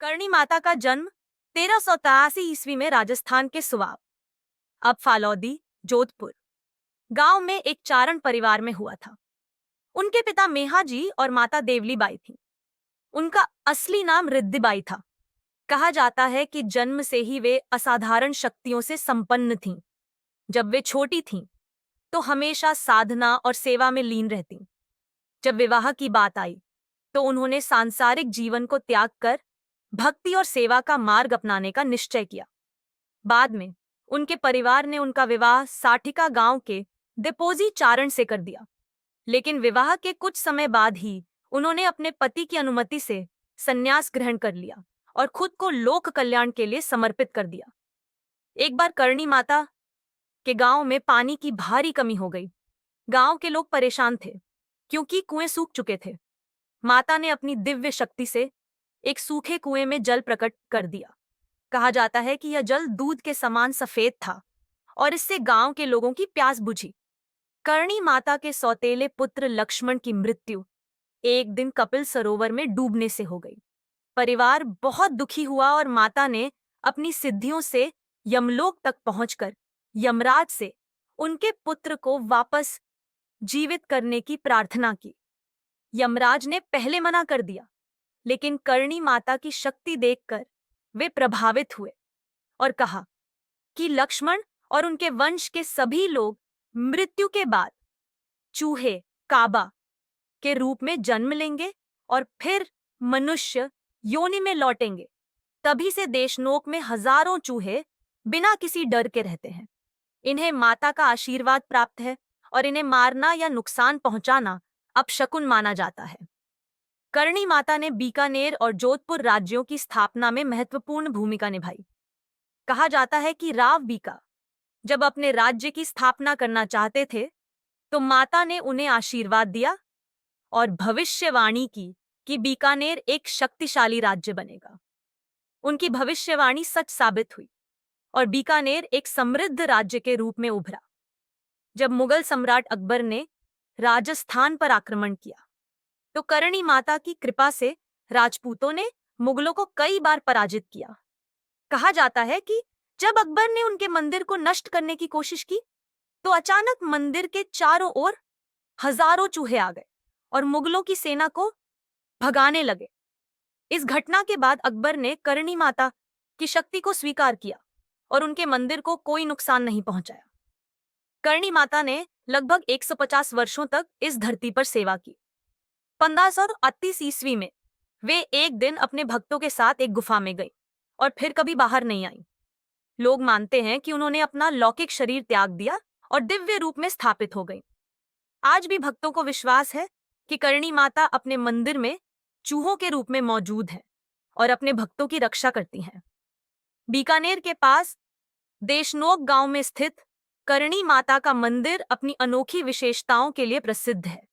करणी माता का जन्म 1383 ईस्वी में राजस्थान के सुवाब, अब फालौदी, जोधपुर गांव में एक चारण परिवार में हुआ था। उनके पिता मेहा जी और माता देवली बाई थी। उनका असली नाम रिद्धिबाई था। कहा जाता है कि जन्म से ही वे असाधारण शक्तियों से संपन्न थीं। जब वे छोटी थीं, तो हमेशा साधना और सेवा में लीन रहतीं। जब विवाह की बात आई, तो उन्होंने सांसारिक जीवन को त्याग कर भक्ति और सेवा का मार्ग अपनाने का निश्चय किया। बाद में उनके परिवार ने उनका विवाह साठिका गांव के दिपोजी चारण से कर दिया। लेकिन विवाह के कुछ समय बाद ही उन्होंने अपने पति की अनुमति से संन्यास ग्रहण कर लिया और खुद को लोक कल्याण के लिए समर्पित कर दिया। एक बार करणी माता के गांव में पानी की भारी कमी हो गई। गांव के लोग परेशान थे क्योंकि कुएं सूख चुके थे। माता ने अपनी दिव्य शक्ति से एक सूखे कुएं में जल प्रकट कर दिया। कहा जाता है कि यह जल दूध के समान सफेद था और इससे गांव के लोगों की प्यास बुझी। करणी माता के सौतेले पुत्र लक्ष्मण की मृत्यु एक दिन कपिल सरोवर में डूबने से हो गई। परिवार बहुत दुखी हुआ और माता ने अपनी सिद्धियों से यमलोक तक पहुंचकर यमराज से उनके पुत्र को वापस जीवित करने की प्रार्थना की। यमराज ने पहले मना कर दिया, लेकिन करणी माता की शक्ति देखकर वे प्रभावित हुए और कहा कि लक्ष्मण और उनके वंश के सभी लोग मृत्यु के बाद चूहे काबा के रूप में जन्म लेंगे और फिर मनुष्य योनि में लौटेंगे। तभी से देशनोक में हजारों चूहे बिना किसी डर के रहते हैं। इन्हें माता का आशीर्वाद प्राप्त है और इन्हें मारना या नुकसान पहुंचाना अपशकुन माना जाता है। करणी माता ने बीकानेर और जोधपुर राज्यों की स्थापना में महत्वपूर्ण भूमिका निभाई। कहा जाता है कि राव बीका जब अपने राज्य की स्थापना करना चाहते थे, तो माता ने उन्हें आशीर्वाद दिया और भविष्यवाणी की कि बीकानेर एक शक्तिशाली राज्य बनेगा। उनकी भविष्यवाणी सच साबित हुई और बीकानेर एक समृद्ध राज्य के रूप में उभरा। जब मुगल सम्राट अकबर ने राजस्थान पर आक्रमण किया, तो करणी माता की कृपा से राजपूतों ने मुगलों को कई बार पराजित किया। कहा जाता है कि जब अकबर ने उनके मंदिर को नष्ट करने की कोशिश की, तो अचानक मंदिर के चारों ओर हजारों चूहे आ गए और मुगलों की सेना को भगाने लगे। इस घटना के बाद अकबर ने करणी माता की शक्ति को स्वीकार किया और उनके मंदिर को कोई नुकसान नहीं पहुंचाया। करणी माता ने लगभग 150 वर्षों तक इस धरती पर सेवा की। 1538 ईस्वी में वे एक दिन अपने भक्तों के साथ एक गुफा में गई और फिर कभी बाहर नहीं आई। लोग मानते हैं कि उन्होंने अपना लौकिक शरीर त्याग दिया और दिव्य रूप में स्थापित हो गई। आज भी भक्तों को विश्वास है कि करणी माता अपने मंदिर में चूहों के रूप में मौजूद है और अपने भक्तों की रक्षा करती हैं। बीकानेर के पास देशनोक गांव में स्थित करणी माता का मंदिर अपनी अनोखी विशेषताओं के लिए प्रसिद्ध है।